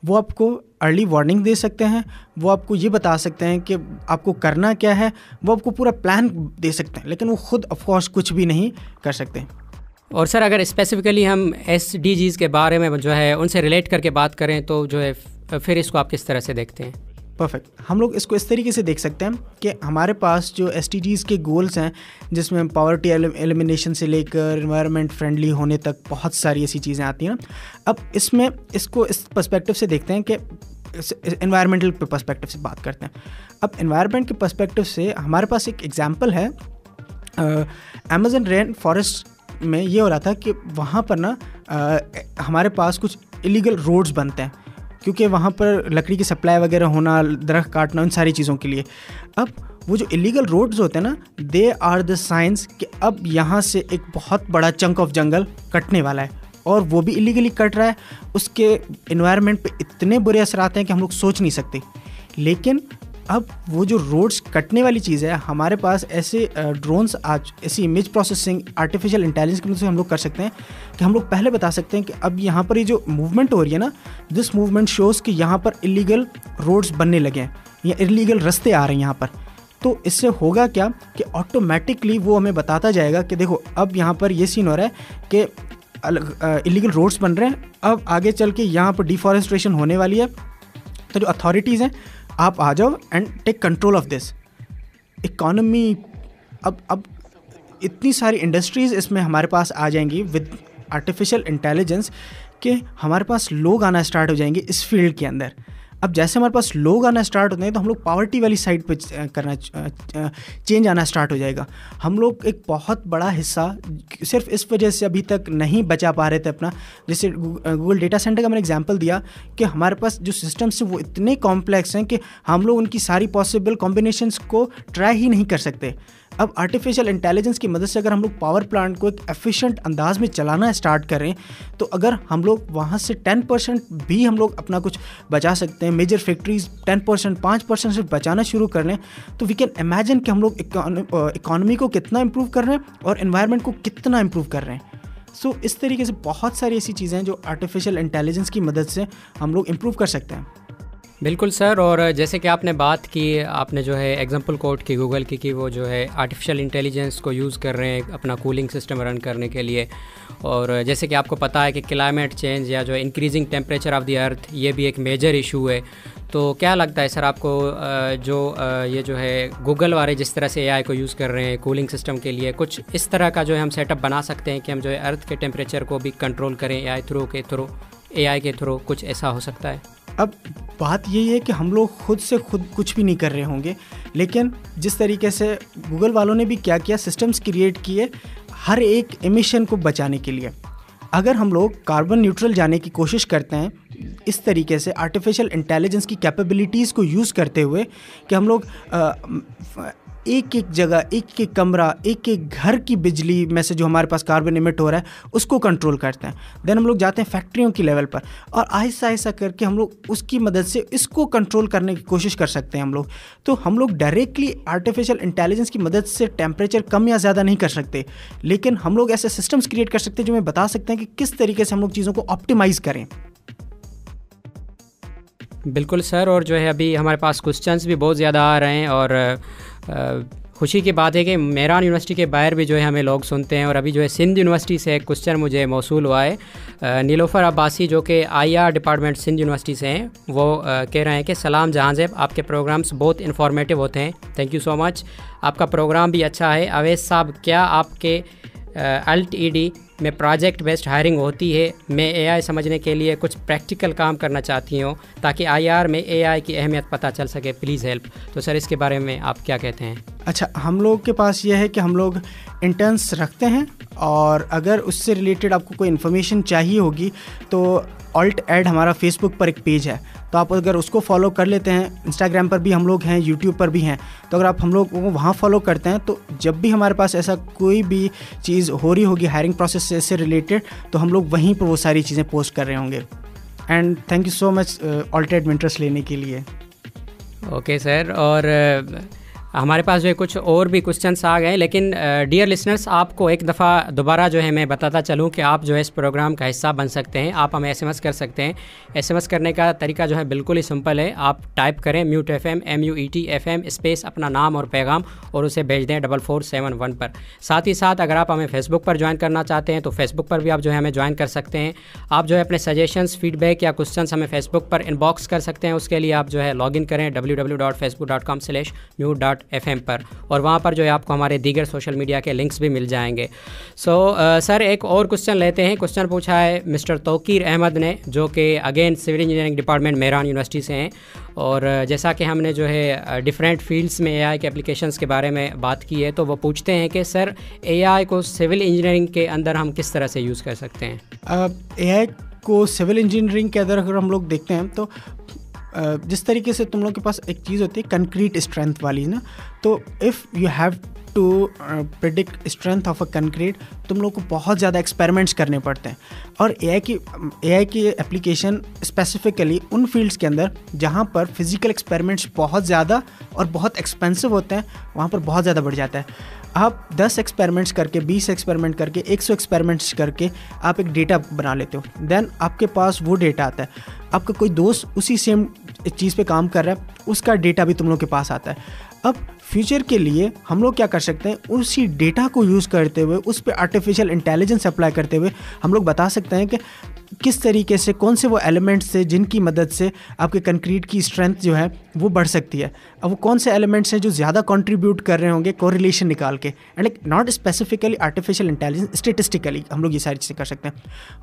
वो आपको अर्ली वार्निंग दे सकते हैं, वो आपको ये बता सकते हैं कि आपको करना क्या है, वो आपको पूरा प्लान दे सकते हैं, लेकिन वो खुद ऑफकोर्स कुछ भी नहीं कर सकते। और सर अगर स्पेसिफिकली हम SDGs के बारे में जो है उनसे रिलेट करके बात करें तो जो है फिर इसको आप किस तरह से देखते हैं? परफेक्ट, हम लोग इसको इस तरीके से देख सकते हैं कि हमारे पास जो SDGs के गोल्स हैं, जिसमें पॉवर्टी एलिमिनेशन से लेकर एनवायरनमेंट फ्रेंडली होने तक बहुत सारी ऐसी चीज़ें आती हैं। अब इसमें इसको इस पर्सपेक्टिव से देखते हैं कि एनवायरमेंटल पर्सपेक्टिव से बात करते हैं। अब एनवायरनमेंट के पर्सपेक्टिव से हमारे पास एक एग्जांपल है, अमेज़न रेन फॉरेस्ट में ये हो रहा था कि वहाँ पर ना हमारे पास कुछ इलीगल रोड्स बनते हैं, क्योंकि वहाँ पर लकड़ी की सप्लाई वगैरह होना, दरख्त काटना, उन सारी चीज़ों के लिए। अब वो जो इलीगल रोड्स होते हैं ना, दे आर द साइंस कि अब यहाँ से एक बहुत बड़ा चंक ऑफ जंगल कटने वाला है, और वो भी इलीगली कट रहा है। उसके एनवायरनमेंट पे इतने बुरे असर आते हैं कि हम लोग सोच नहीं सकते। लेकिन अब वो जो रोड्स कटने वाली चीज़ है, हमारे पास ऐसे ड्रोन्स आज ऐसी इमेज प्रोसेसिंग आर्टिफिशियल इंटेलिजेंस की मदद से हम लोग कर सकते हैं कि हम लोग पहले बता सकते हैं कि अब यहाँ पर ये जो मूवमेंट हो रही है ना, दिस मूवमेंट शोज़ कि यहाँ पर इलीगल रोड्स बनने लगे हैं या इलीगल रास्ते आ रहे हैं यहाँ पर। तो इससे होगा क्या कि ऑटोमेटिकली वो हमें बताता जाएगा कि देखो अब यहाँ पर ये सीन हो रहा है कि इलीगल रोड्स बन रहे हैं, अब आगे चल के यहाँ पर डिफॉरेस्ट्रेशन होने वाली है, तो जो अथॉरिटीज़ हैं आप आ जाओ and take control of this economy. अब इतनी सारी इंडस्ट्रीज़ इसमें हमारे पास आ जाएंगी विद आर्टिफिशियल इंटेलिजेंस कि हमारे पास लोग आना स्टार्ट हो जाएंगे इस फील्ड के अंदर। अब जैसे हमारे पास लोग आना स्टार्ट होते हैं तो हम लोग पॉवर्टी वाली साइड पे करना चेंज आना स्टार्ट हो जाएगा। हम लोग एक बहुत बड़ा हिस्सा सिर्फ इस वजह से अभी तक नहीं बचा पा रहे थे अपना, जैसे गूगल डेटा सेंटर का मैंने एग्जांपल दिया कि हमारे पास जो सिस्टम्स हैं वो इतने कॉम्प्लेक्स हैं कि हम लोग उनकी सारी पॉसिबल कॉम्बिनेशंस को ट्राई ही नहीं कर सकते। अब आर्टिफिशियल इंटेलिजेंस की मदद से अगर हम लोग पावर प्लांट को एक एफिशिएंट अंदाज में चलाना स्टार्ट करें, तो अगर हम लोग वहाँ से 10% भी हम लोग अपना कुछ बचा सकते हैं, मेजर फैक्ट्रीज 10%, 5% से बचाना शुरू कर लें, तो वी कैन इमेजिन कि हम लोग इकोनॉमी को कितना इम्प्रूव कर रहे हैं और एनवायरनमेंट को कितना इम्प्रूव कर रहे हैं। सो इस तरीके से बहुत सारी ऐसी चीज़ें हैं जो आर्टिफिशियल इंटेलिजेंस की मदद से हम लोग इम्प्रूव कर सकते हैं। बिल्कुल सर, और जैसे कि आपने बात की, आपने जो है एग्जांपल कोट की गूगल की कि वो जो है आर्टिफिशियल इंटेलिजेंस को यूज़ कर रहे हैं अपना कूलिंग सिस्टम रन करने के लिए, और जैसे कि आपको पता है कि क्लाइमेट चेंज या जो increasing temperature of the earth ये भी एक मेजर इशू है। तो क्या लगता है सर आपको ये जो है गूगल वाले जिस तरह से AI को यूज़ कर रहे हैं कूलिंग सिस्टम के लिए, कुछ इस तरह का जो है हम सेटअप बना सकते हैं कि हम जो है अर्थ के टेम्परेचर को भी कंट्रोल करें AI के थ्रू कुछ ऐसा हो सकता है? अब बात यही है कि हम लोग खुद से खुद कुछ भी नहीं कर रहे होंगे, लेकिन जिस तरीके से गूगल वालों ने भी क्या किया, सिस्टम्स क्रिएट किए हर एक एमिशन को बचाने के लिए। अगर हम लोग कार्बन न्यूट्रल जाने की कोशिश करते हैं इस तरीके से आर्टिफिशियल इंटेलिजेंस की कैपेबिलिटीज़ को यूज़ करते हुए कि हम लोग एक एक जगह, एक एक कमरा, एक एक घर की बिजली में से जो हमारे पास कार्बन इमिट हो रहा है उसको कंट्रोल करते हैं। देन हम लोग जाते हैं फैक्ट्रियों की लेवल पर और आहिस्ता आहिस्ता करके हम लोग उसकी मदद से इसको कंट्रोल करने की कोशिश कर सकते हैं हम लोग। तो हम लोग डायरेक्टली आर्टिफिशियल इंटेलिजेंस की मदद से टेम्परेचर कम या ज़्यादा नहीं कर सकते, लेकिन हम लोग ऐसे सिस्टम्स क्रिएट कर सकते हैं जो हमें बता सकते हैं कि किस तरीके से हम लोग चीज़ों को ऑप्टिमाइज़ करें। बिल्कुल सर, और जो है अभी हमारे पास क्वेश्चंस भी बहुत ज़्यादा आ रहे हैं, और खुशी की बात है कि मेहरान यूनिवर्सिटी के बाहर भी जो है हमें लोग सुनते हैं। और अभी जो है सिंध यूनिवर्सिटी से एक क्वेश्चन मुझे मौसूल हुआ है। नीलोफर अब्बासी जो कि IR डिपार्टमेंट सिंध यूनिवर्सिटी से हैं, वो कह रहे हैं कि सलाम जहांज़ेब, आपके प्रोग्राम्स बहुत इन्फॉर्मेटिव होते हैं, थैंक यू सो मच, आपका प्रोग्राम भी अच्छा है। अवैस साहब, क्या आपके LTED में प्रोजेक्ट बेस्ड हायरिंग होती है? मैं AI समझने के लिए कुछ प्रैक्टिकल काम करना चाहती हूँ ताकि IR में AI की अहमियत पता चल सके, प्लीज़ हेल्प। तो सर इसके बारे में आप क्या कहते हैं? अच्छा, हम लोग के पास ये है कि हम लोग इंटर्न्स रखते हैं और अगर उससे रिलेटेड आपको कोई इन्फॉर्मेशन चाहिए होगी तो ऑल्ट एड हमारा फेसबुक पर एक पेज है, तो आप अगर उसको फॉलो कर लेते हैं, इंस्टाग्राम पर भी हम लोग हैं, यूट्यूब पर भी हैं, तो अगर आप हम लोग को वहाँ फॉलो करते हैं तो जब भी हमारे पास ऐसा कोई भी चीज़ हो रही होगी हायरिंग प्रोसेस से रिलेटेड, तो हम लोग वहीं पर वो सारी चीज़ें पोस्ट कर रहे होंगे। And thank you so much AltEd में इंटरेस्ट लेने के लिए। ओके सर, और हमारे पास जो है कुछ और भी क्वेश्चंस आ गए, लेकिन डियर लिसनर्स, आपको एक दफ़ा दोबारा जो है मैं बताता चलूं कि आप जो है इस प्रोग्राम का हिस्सा बन सकते हैं। आप हमें एसएमएस कर सकते हैं। एसएमएस करने का तरीका जो है बिल्कुल ही सिंपल है। आप टाइप करें mute FM MUET FM space अपना नाम और पैगाम और उसे भेज दें 4471 पर। साथ ही साथ अगर आप हमें फेसबुक पर ज्वाइन करना चाहते हैं तो फेसबुक पर भी आप जो है हमें ज्वाइन कर सकते हैं। आप जो है अपने सजेशंस, फीडबैक या क्वेश्चंस हमें फेसबुक पर इनबॉक्स कर सकते हैं। उसके लिए आप जो है लॉगिन करें www.facebook.com/mute.fm पर, और वहाँ पर जो है आपको हमारे दीगर सोशल मीडिया के लिंक्स भी मिल जाएंगे। सर एक और क्वेश्चन लेते हैं। क्वेश्चन पूछा है मिस्टर तौकीर अहमद ने, जो कि again civil engineering department Mehran university से हैं। और जैसा कि हमने जो है डिफरेंट फील्ड्स में AI के एप्लीकेशंस के बारे में बात की है, तो वो पूछते हैं कि सर AI को सिविल इंजीनियरिंग के अंदर हम किस तरह से यूज़ कर सकते हैं? AI को सिविल इंजीनियरिंग के अंदर अगर हम लोग देखते हैं तो जिस तरीके से तुम लोग के पास एक चीज़ होती है कंक्रीट स्ट्रेंथ वाली ना, तो if you have to predict strength of a concrete, तुम लोग को बहुत ज़्यादा एक्सपेरिमेंट्स करने पड़ते हैं। और AI की एप्लीकेशन स्पेसिफिकली उन फील्ड्स के अंदर जहाँ पर फिज़िकल एक्सपेरिमेंट्स बहुत ज़्यादा और बहुत एक्सपेंसिव होते हैं, वहाँ पर बहुत ज़्यादा बढ़ जाता है। आप 10 एक्सपेरिमेंट्स करके, 20 एक्सपेरिमेंट करके, 100 एक्सपेरिमेंट्स करके आप एक डेटा बना लेते हो। देन आपके पास वो डेटा आता है। आपका कोई दोस्त उसी सेम चीज़ पे काम कर रहा है, उसका डेटा भी तुम लोग के पास आता है। अब फ्यूचर के लिए हम लोग क्या कर सकते हैं, उसी डेटा को यूज़ करते हुए, उस पर आर्टिफिशियल इंटेलिजेंस अप्लाई करते हुए हम लोग बता सकते हैं कि किस तरीके से कौन से वो एलिमेंट्स हैं जिनकी मदद से आपके कंक्रीट की स्ट्रेंथ जो है वो बढ़ सकती है। अब वो कौन से एलिमेंट्स हैं जो ज़्यादा कंट्रीब्यूट कर रहे होंगे कोरिलेशन निकाल के, and like not specifically artificial intelligence, statistically हम लोग ये सारी चीज़ें कर सकते हैं।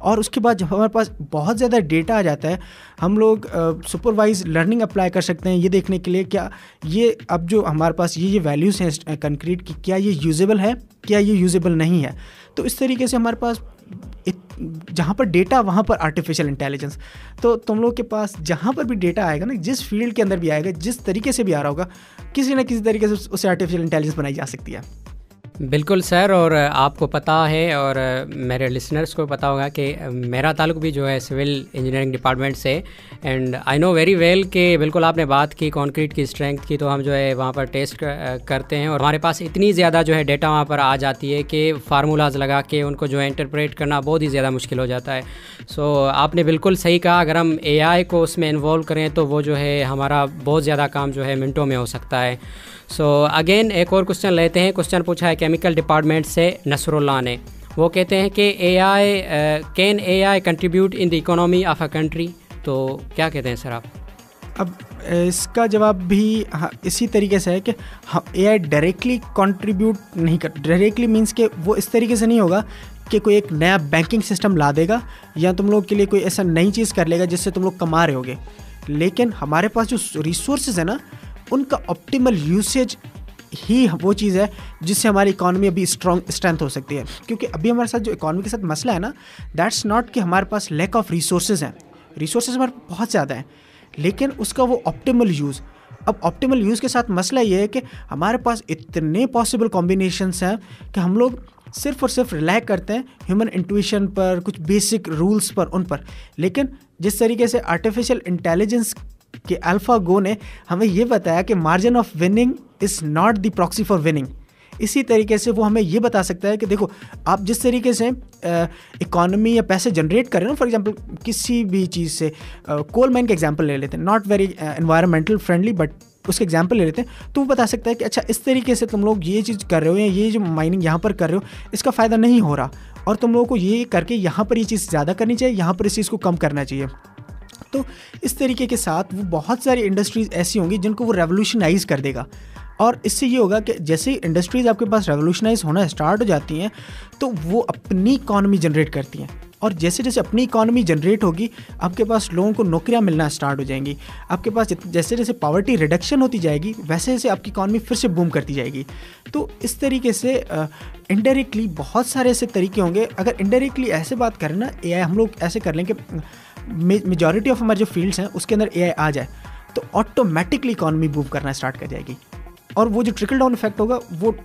और उसके बाद जब हमारे पास बहुत ज़्यादा डेटा आ जाता है, हम लोग सुपरवाइज लर्निंग अप्लाई कर सकते हैं ये देखने के लिए क्या ये अब जो हमारे पास ये वैल्यूज़ हैं कंक्रीट की, क्या ये यूजेबल है, क्या ये यूजेबल नहीं है। तो इस तरीके से हमारे पास जहाँ पर डेटा वहाँ पर आर्टिफिशियल इंटेलिजेंस। तो तुम लोग के पास जहाँ पर भी डेटा आएगा ना, जिस फील्ड के अंदर भी आएगा, जिस तरीके से भी आ रहा होगा, किसी न किसी तरीके से उसे आर्टिफिशियल इंटेलिजेंस बनाई जा सकती है। बिल्कुल सर, और आपको पता है और मेरे लिसनर्स को पता होगा कि मेरा ताल्लुक भी जो है सिविल इंजीनियरिंग डिपार्टमेंट से, and I know very well कि बिल्कुल आपने बात की कंक्रीट की स्ट्रेंथ की, तो हम जो है वहाँ पर टेस्ट करते हैं और हमारे पास इतनी ज़्यादा जो है डेटा वहाँ पर आ जाती है कि फार्मूलाज लगा के उनको जो है इंटरप्रेट करना बहुत ही ज़्यादा मुश्किल हो जाता है। सो आपने बिल्कुल सही कहा, अगर हम AI को उसमें इन्वॉल्व करें तो वो जो है हमारा बहुत ज़्यादा काम जो है मिनटों में हो सकता है। सो अगेन एक और क्वेश्चन लेते हैं। क्वेश्चन पूछा है केमिकल डिपार्टमेंट से नसरुल्लाह ने। वो कहते हैं कि can AI contribute in the economy of a country? तो क्या कहते हैं सर आप? अब इसका जवाब भी इसी तरीके से है कि AI डायरेक्टली कंट्रीब्यूट नहीं कर, डायरेक्टली मीन्स के वो इस तरीके से नहीं होगा कि कोई एक नया बैंकिंग सिस्टम ला देगा या तुम लोग के लिए कोई ऐसा नई चीज़ कर लेगा जिससे तुम लोग कमा रहे होगे। लेकिन हमारे पास जो रिसोर्सेज है ना, उनका ऑप्टिमल यूसेज ही वो चीज़ है जिससे हमारी इकॉनमी अभी स्ट्रेंथ हो सकती है। क्योंकि अभी हमारे साथ जो इकॉनमी के साथ मसला है ना, दैट्स नॉट कि हमारे पास लैक ऑफ रिसोर्सेज हैं, रिसोर्सेज हमारे पास बहुत ज़्यादा हैं, लेकिन उसका वो ऑप्टिमल यूज़। अब ऑप्टिमल यूज़ के साथ मसला ये है कि हमारे पास इतने पॉसिबल कॉम्बिनेशंस हैं कि हम लोग सिर्फ और सिर्फ रिलाई करते हैं ह्यूमन इंट्यूशन पर, कुछ बेसिक रूल्स पर, उन पर। लेकिन जिस तरीके से आर्टिफिशियल इंटेलिजेंस कि AlphaGo ने हमें ये बताया कि margin of winning is not the proxy for winning, इसी तरीके से वो हमें ये बता सकता है कि देखो आप जिस तरीके से इकॉनमी या पैसे जनरेट कर रहे हो, फॉर एग्जांपल किसी भी चीज़ से, कोल माइन का एग्जांपल ले लेते हैं, not very environmental friendly but उसके एग्जांपल ले लेते हैं, तो वो बता सकता है कि अच्छा इस तरीके से तुम लोग ये चीज़ कर रहे हो या ये जो माइनिंग यहाँ पर कर रहे हो इसका फ़ायदा नहीं हो रहा, और तुम लोगों को ये करके यहाँ पर ये चीज़ ज़्यादा करनी चाहिए, यहाँ पर इस चीज़ को कम करना चाहिए। तो इस तरीके के साथ वो बहुत सारी इंडस्ट्रीज़ ऐसी होंगी जिनको वो रेवोल्यूशनाइज कर देगा। और इससे ये होगा कि जैसे ही इंडस्ट्रीज़ आपके पास रेवोल्यूशनाइज होना स्टार्ट हो जाती हैं तो वो अपनी इकॉनमी जनरेट करती हैं, और जैसे जैसे अपनी इकॉनमी जनरेट होगी आपके पास लोगों को नौकरियां मिलना स्टार्ट हो जाएंगी, आपके पास जैसे जैसे पॉवर्टी रिडक्शन होती जाएगी वैसे वैसे आपकी इकॉनमी फिर से बूम करती जाएगी। तो इस तरीके से इनडायरेक्टली बहुत सारे ऐसे तरीके होंगे। अगर इनडायरेक्टली ऐसे बात करें ना, AI हम लोग ऐसे कर लें कि मेजॉरिटी ऑफ हमारे जो फील्ड्स हैं उसके अंदर AI आ जाए तो ऑटोमेटिकली इकॉनमी मूव करना स्टार्ट कर जाएगी। और वो जो ट्रिकल डाउन इफेक्ट होगा वो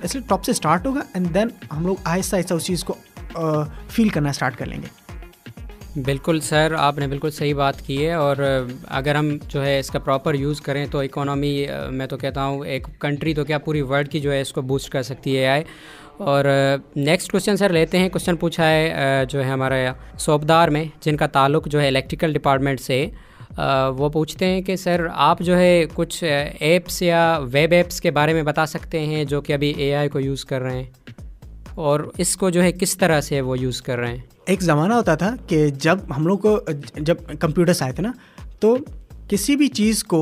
इसलिए टॉप से स्टार्ट होगा एंड देन हम लोग आहिस्ता आहिस्ता उस चीज़ को फील करना स्टार्ट कर लेंगे। बिल्कुल सर, आपने बिल्कुल सही बात की है। और अगर हम जो है इसका प्रॉपर यूज़ करें तो इकोनॉमी, मैं तो कहता हूँ एक कंट्री तो क्या पूरी वर्ल्ड की जो है इसको बूस्ट कर सकती है AI। और नेक्स्ट क्वेश्चन सर लेते हैं। क्वेश्चन पूछा है जो है हमारे सोबदार में, जिनका ताल्लुक़ जो है इलेक्ट्रिकल डिपार्टमेंट से। वो पूछते हैं कि सर आप जो है कुछ ऐप्स या वेब ऐप्स के बारे में बता सकते हैं जो कि अभी AI को यूज़ कर रहे हैं, और इसको जो है किस तरह से वो यूज़ कर रहे हैं। एक ज़माना होता था कि जब हम लोग को जब कंप्यूटर्स आए थे ना, तो किसी भी चीज़ को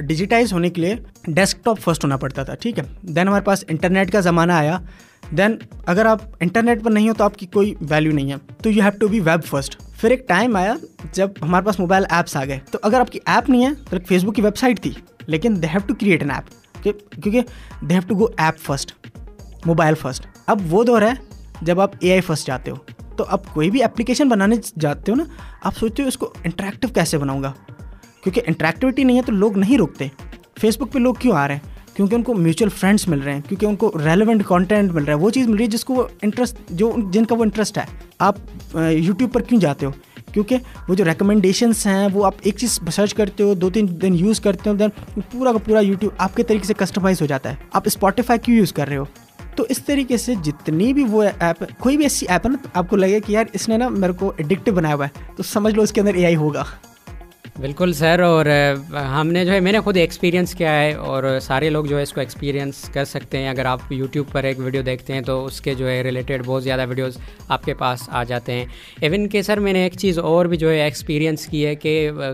डिजिटाइज होने के लिए डेस्कटॉप फर्स्ट होना पड़ता था, ठीक है। देन हमारे पास इंटरनेट का ज़माना आया। देन अगर आप इंटरनेट पर नहीं हो तो आपकी कोई वैल्यू नहीं है, तो you have to be web first. फिर एक टाइम आया जब हमारे पास मोबाइल ऐप्स आ गए, तो अगर आपकी ऐप नहीं है तो फेसबुक की वेबसाइट थी, लेकिन they have to create an app, क्योंकि they have to go app first, mobile first. अब वो दौर है जब आप AI फर्स्ट जाते हो। तो अब कोई भी एप्लीकेशन बनाने जाते हो ना, आप सोचते हो इसको इंटरेक्टिव कैसे बनाऊंगा, क्योंकि इंटरेक्टिविटी नहीं है तो लोग नहीं रुकते। फेसबुक पे लोग क्यों आ रहे हैं? क्योंकि उनको म्यूचुअल फ्रेंड्स मिल रहे हैं, क्योंकि उनको रेलेवेंट कंटेंट मिल रहा है, वो चीज़ मिल रही है जिसको वो इंटरेस्ट, जिनका वो इंटरेस्ट है। आप यूट्यूब पर क्यों जाते हो? क्योंकि वो जो रिकमेंडेशंस हैं वो आप एक चीज़ सर्च करते हो, 2-3 दिन यूज़ करते हो, देन पूरा का पूरा यूट्यूब आपके तरीके से कस्टमाइज हो जाता है। आप स्पॉटिफाई क्यों यूज़ कर रहे हो? तो इस तरीके से जितनी भी वो ऐप, कोई भी ऐसी ऐप है ना, आपको लगे कि यार इसने ना मेरे को एडिक्टिव बनाया हुआ है, तो समझ लो इसके अंदर AI होगा। बिल्कुल सर। और हमने जो है, मैंने खुद एक्सपीरियंस किया है, और सारे लोग जो है इसको एक्सपीरियंस कर सकते हैं। अगर आप यूट्यूब पर एक वीडियो देखते हैं तो उसके जो है रिलेटेड बहुत ज़्यादा वीडियोस आपके पास आ जाते हैं। इवन के सर मैंने एक चीज़ और भी जो है एक्सपीरियंस की है कि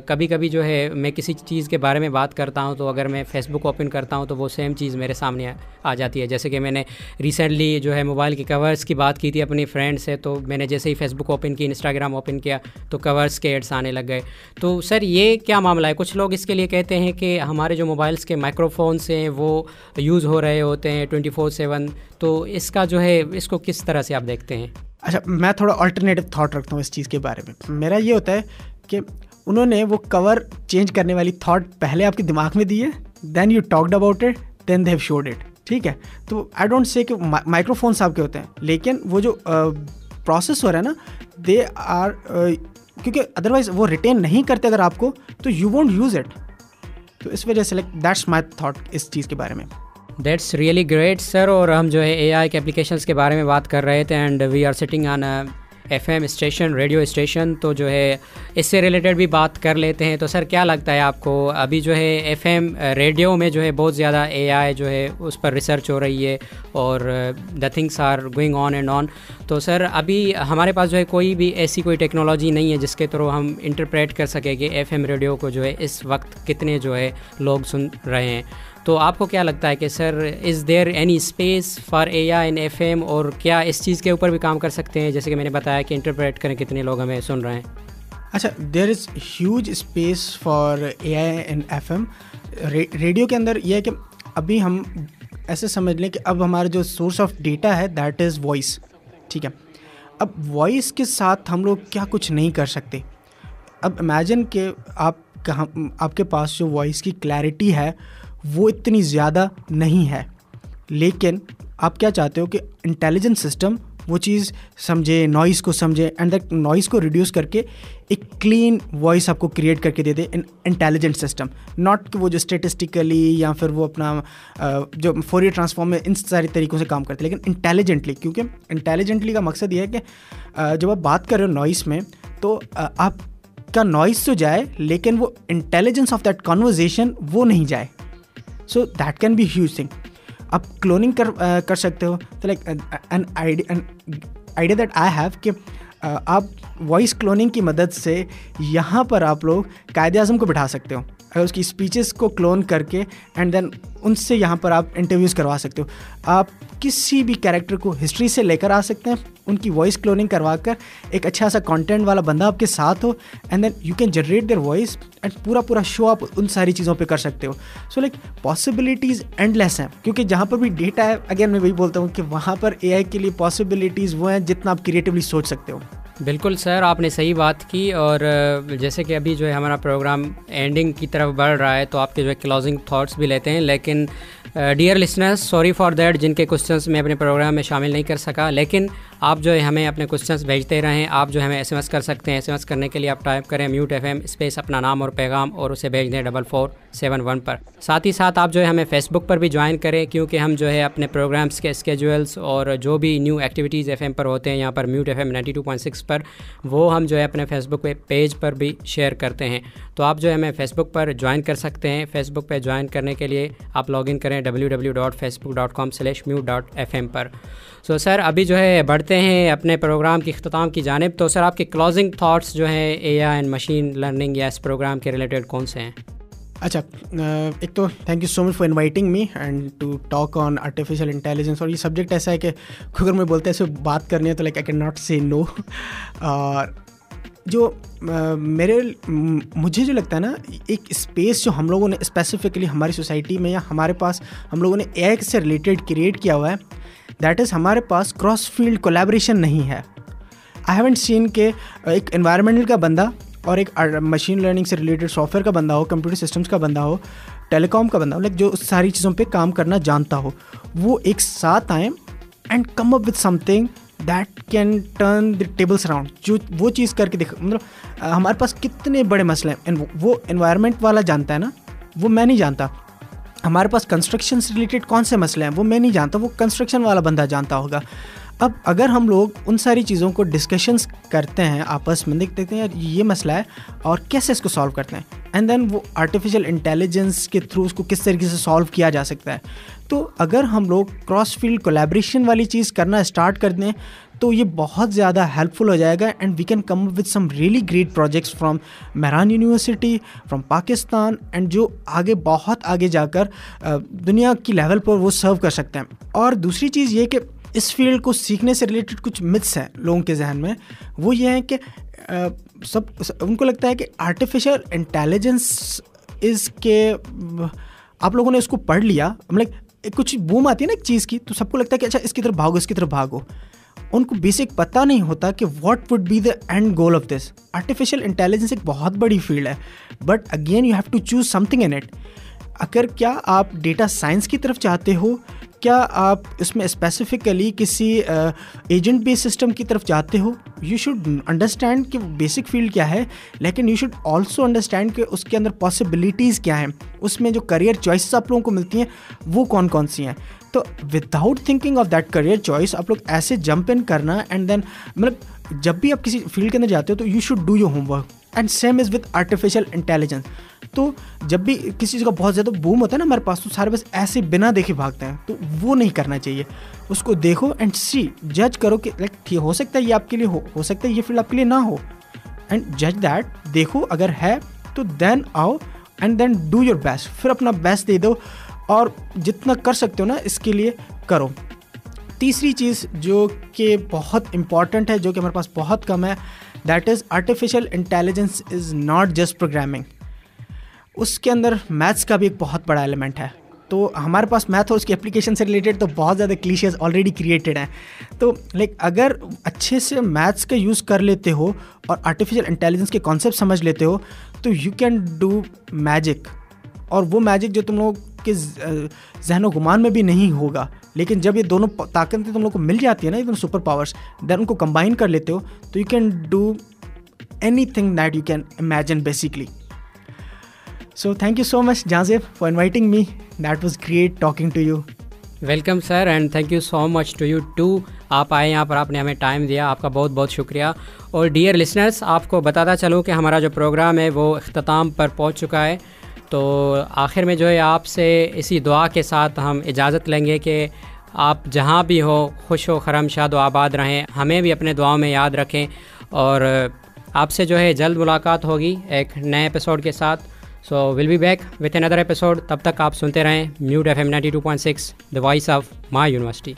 कभी कभी जो है मैं किसी चीज़ के बारे में बात करता हूं, तो अगर मैं फ़ेसबुक ओपन करता हूं तो वो सेम चीज़ मेरे सामने आ जाती है। जैसे कि मैंने रिसेंटली जो है मोबाइल के कवर्स की बात की थी अपनी फ्रेंड से, तो मैंने जैसे ही फेसबुक ओपन की, इंस्टाग्राम ओपन किया, तो कवर्स के एड्स आने लग गए। तो सर ये क्या मामला है? कुछ लोग इसके लिए कहते हैं कि हमारे जो मोबाइल्स के माइक्रोफोन्स हैं वो यूज़ हो रहे होते हैं 24/7, तो इसका जो है इसको किस तरह से आप देखते हैं? अच्छा, मैं थोड़ा अल्टरनेटिव थॉट रखता हूँ इस चीज़ के बारे में। मेरा ये होता है कि उन्होंने वो कवर चेंज करने वाली थॉट पहले आपके दिमाग में दी है, then you talked about it, then they have showed it, ठीक है। तो आई डोंट से कि माइक्रोफोन्स आपके होते हैं, लेकिन वो जो प्रोसेस हो रहा है ना, दे आर, क्योंकि अदरवाइज वो रिटेन नहीं करते अगर आपको, तो यू वोंट यूज़ इट। तो इस वजह से लाइक दैट्स माई थॉट इस चीज़ के बारे में। That's really great sir. और हम जो है AI के एप्लीकेशंस के बारे में बात कर रहे थे, and we are sitting on FM station, radio station, तो जो है इससे रिलेटेड भी बात कर लेते हैं। तो सर क्या लगता है आपको, अभी जो है FM रेडियो में जो है बहुत ज़्यादा AI जो है उस पर रिसर्च हो रही है, और the things are going on and on. तो सर अभी हमारे पास जो है कोई भी ऐसी कोई टेक्नोलॉजी नहीं है जिसके थ्रू हम इंटरप्रेट कर सकें कि FM रेडियो को जो है इस वक्त कितने जो है लोग सुन रहे हैं। तो आपको क्या लगता है कि sir is there any space for AI in FM, और क्या इस चीज़ के ऊपर भी काम कर सकते हैं, जैसे कि मैंने बताया कि इंटरप्रेट करें कितने लोग हमें सुन रहे हैं? अच्छा, there is huge space for AI in FM। रेडियो के अंदर यह है कि अभी हम ऐसे समझ लें कि अब हमारा जो सोर्स ऑफ डेटा है दैट इज़ वॉइस, ठीक है। अब वॉइस के साथ हम लोग क्या कुछ नहीं कर सकते। अब इमेजिन कि आपके पास जो वॉइस की क्लैरिटी है वो इतनी ज़्यादा नहीं है, लेकिन आप क्या चाहते हो कि इंटेलिजेंट सिस्टम वो चीज़ समझे, नॉइज़ को समझे, एंड दैट नॉइज़ को रिड्यूस करके एक क्लीन वॉइस आपको क्रिएट करके दे दे। इंटेलिजेंट सिस्टम, नॉट कि वो जो स्टेटिस्टिकली या फिर वो अपना जो फोरियर ट्रांसफॉर्म में इन सारे तरीक़ों से काम करते, लेकिन इंटेलिजेंटली। क्योंकि इंटेलिजेंटली का मकसद ये है कि जब आप बात कर रहे हो नॉइज़ में, तो आपका नॉइज़ तो जाए, लेकिन वो इंटेलिजेंस ऑफ दैट कॉन्वर्जेशन वो नहीं जाए। So that can be huge thing. आप क्लोनिंग कर सकते हो। तो like an idea that I have कि आप वॉइस क्लोनिंग की मदद से यहाँ पर आप लोग कायदे आज़म को बिठा सकते हो, अगर उसकी स्पीचेस को क्लोन करके, एंड देन उनसे यहाँ पर आप इंटरव्यूज़ करवा सकते हो। आप किसी भी कैरेक्टर को हिस्ट्री से लेकर आ सकते हैं, उनकी वॉइस क्लोनिंग करवा कर एक अच्छा सा कंटेंट वाला बंदा आपके साथ हो, and then you can generate their voice, and पूरा शो आप उन सारी चीज़ों पे कर सकते हो। सो लाइक पॉसिबिलिटीज़ एंडलेस हैं, क्योंकि जहाँ पर भी डेटा है, अगेन मैं वही बोलता हूँ कि वहाँ पर AI के लिए पॉसिबिलिटीज़ वो हैं जितना आप क्रिएटिवली सोच सकते हो। बिल्कुल सर, आपने सही बात की। और जैसे कि अभी जो है हमारा प्रोग्राम एंडिंग की तरफ बढ़ रहा है, तो आपके जो है क्लोजिंग थॉट्स भी लेते हैं। लेकिन dear listeners, sorry for that जिनके क्वेश्चंस मैं अपने प्रोग्राम में शामिल नहीं कर सका। लेकिन आप जो है हमें अपने क्वेश्चंस भेजते रहें। आप जो है हमें SMS कर सकते हैं। SMS करने के लिए आप टाइप करें म्यूट FM स्पेस अपना नाम और पैगाम और उसे भेज दें 4471 पर। साथ ही साथ आप जो है हमें फेसबुक पर भी ज्वाइन करें, क्योंकि हम जो है अपने प्रोग्राम्स के स्केजुअल्स और जो भी न्यू एक्टिविटीज़ FM पर होते हैं यहाँ पर म्यूट FM 92.6 पर, वो हम जो है अपने फेसबुक पेज पर भी शेयर करते हैं। तो आप जो है हमें फेसबुक पर ज्वाइन कर सकते हैं। फेसबुक पर ज्वाइन करने के लिए आप लॉगिन करें www.facebook.com/mute.fm पर। सो सर, अभी जो है बढ़ते हैं अपने प्रोग्राम की इख्तिताम की जानिब। तो सर, आपके क्लोजिंग थॉट्स जो हैं AI एंड मशीन लर्निंग या इस प्रोग्राम के रिलेटेड कौन से हैं? अच्छा, एक तो thank you so much for inviting me and to talk on artificial intelligence. और ये सब्जेक्ट ऐसा है कि अगर मैं बोलते हैं इसे बात करनी है तो लाइक आई कैन नॉट से नो। और जो मुझे जो लगता है ना, एक स्पेस जो हम लोगों ने स्पेसिफिकली हमारी सोसाइटी में या हमारे पास हम लोगों ने AI से रिलेटेड क्रिएट किया हुआ है, दैट इज़ हमारे पास क्रॉस फील्ड कोलैबोरेशन नहीं है। आई हैवंट सीन के एक एनवायरमेंटल का बंदा और एक मशीन लर्निंग से रिलेटेड सॉफ्टवेयर का बंदा हो, कंप्यूटर सिस्टम्स का बंदा हो, टेलीकॉम का बंदा हो, लाइक जो सारी चीज़ों पे काम करना जानता हो, वो एक साथ आए and come up with something that can turn the tables around. जो वो चीज़ करके देख, मतलब हमारे पास कितने बड़े मसले हैं, वो एनवायरनमेंट वाला जानता है ना, वो मैं नहीं जानता। हमारे पास कंस्ट्रक्शन से रिलेटेड कौन से मसले हैं वो मैं नहीं जानता, वो कंस्ट्रक्शन वाला बंदा जानता होगा। अब अगर हम लोग उन सारी चीज़ों को डिस्कशंस करते हैं आपस में, देखते हैं यार ये मसला है और कैसे इसको सॉल्व करते हैं, एंड देन वो आर्टिफिशियल इंटेलिजेंस के थ्रू उसको किस तरीके से सॉल्व किया जा सकता है। तो अगर हम लोग क्रॉस फील्ड कोलैबोरेशन वाली चीज़ करना स्टार्ट कर दें तो ये बहुत ज़्यादा हेल्पफुल हो जाएगा and we can come with some really great projects from Mehran university, from Pakistan, and जो आगे बहुत आगे जाकर दुनिया की लेवल पर वो सर्व कर सकते हैं। और दूसरी चीज़ ये कि इस फील्ड को सीखने से रिलेटेड कुछ मिथ्स हैं लोगों के जहन में। वो ये है कि उनको लगता है कि आर्टिफिशियल इंटेलिजेंस के आप लोगों ने उसको पढ़ लिया, मतलब कुछ बूम आती है ना एक चीज़ की, तो सबको लगता है कि अच्छा इसकी तरफ भागो, इसकी तरफ भागो। उनको बेसिक पता नहीं होता कि what would be the end goal of this. Artificial intelligence एक बहुत बड़ी फील्ड है, but again you have to choose something in it. अगर क्या आप डेटा साइंस की तरफ चाहते हो, क्या आप इसमें स्पेसिफिकली किसी एजेंट बेस्ड सिस्टम की तरफ चाहते हो, यू शुड अंडरस्टैंड कि बेसिक फील्ड क्या है, लेकिन यू शुड ऑल्सो अंडरस्टैंड कि उसके अंदर पॉसिबिलिटीज़ क्या हैं, उसमें जो करियर चॉइसेस आप लोगों को मिलती हैं वो कौन कौन सी हैं। तो without thinking of that career choice आप लोग ऐसे जंप इन करना, एंड देन मतलब जब भी आप किसी फील्ड के अंदर जाते हो तो you should do your homework, and same is with artificial intelligence. तो जब भी किसी चीज़ का बहुत ज़्यादा बूम होता है ना हमारे पास, तो सारे बस ऐसे बिना देखे भागते हैं, तो वो नहीं करना चाहिए। उसको देखो एंड सी, जज करो कि लाइक ठीक हो सकता है ये आपके लिए हो सकता है ये फील्ड आपके लिए ना हो, एंड जज दैट, देखो अगर है तो देन आओ and then do your best, फिर अपना बेस्ट दे दो और जितना कर सकते हो ना इसके लिए करो। तीसरी चीज़ जो कि बहुत इम्पॉर्टेंट है, जो कि हमारे पास बहुत कम है, that is artificial intelligence is not just programming. उसके अंदर मैथ्स का भी एक बहुत बड़ा एलिमेंट है। तो हमारे पास मैथ और उसकी एप्लीकेशन से रिलेटेड तो बहुत ज़्यादा क्लीशेस ऑलरेडी क्रिएटेड हैं। तो लाइक अगर अच्छे से मैथ्स का यूज़ कर लेते हो और आर्टिफिशियल इंटेलिजेंस के कॉन्सेप्ट समझ लेते हो तो यू कैन डू मैजिक, और वो मैजिक जो तुम लोग के जहनो गुमान में भी नहीं होगा। लेकिन जब ये दोनों ताकतें तुम लोग को मिल जाती है ना, एकदम सुपर पावर्स, देन उनको कंबाइन कर लेते हो तो you can do anything that you can imagine basically. So thank you so much, Jazib, for inviting me. That was great talking to you. Welcome sir, and thank you so much to you too. आप आए यहाँ पर, आपने हमें time दिया, आपका बहुत बहुत शुक्रिया। और डियर लिसनर्स, आपको बताता चलूँ कि हमारा जो प्रोग्राम है वो इख्तिताम पर पहुँच चुका है। तो आखिर में जो है आपसे इसी दुआ के साथ हम इजाज़त लेंगे कि आप जहाँ भी हो खुश हो, खरम, शाद व आबाद रहें, हमें भी अपने दुआओं में याद रखें, और आपसे जो है जल्द मुलाकात होगी एक नए एपिसोड के साथ। So we'll be back with another episode. तब तक आप सुनते रहें mute FM 92.6, the voice of my university.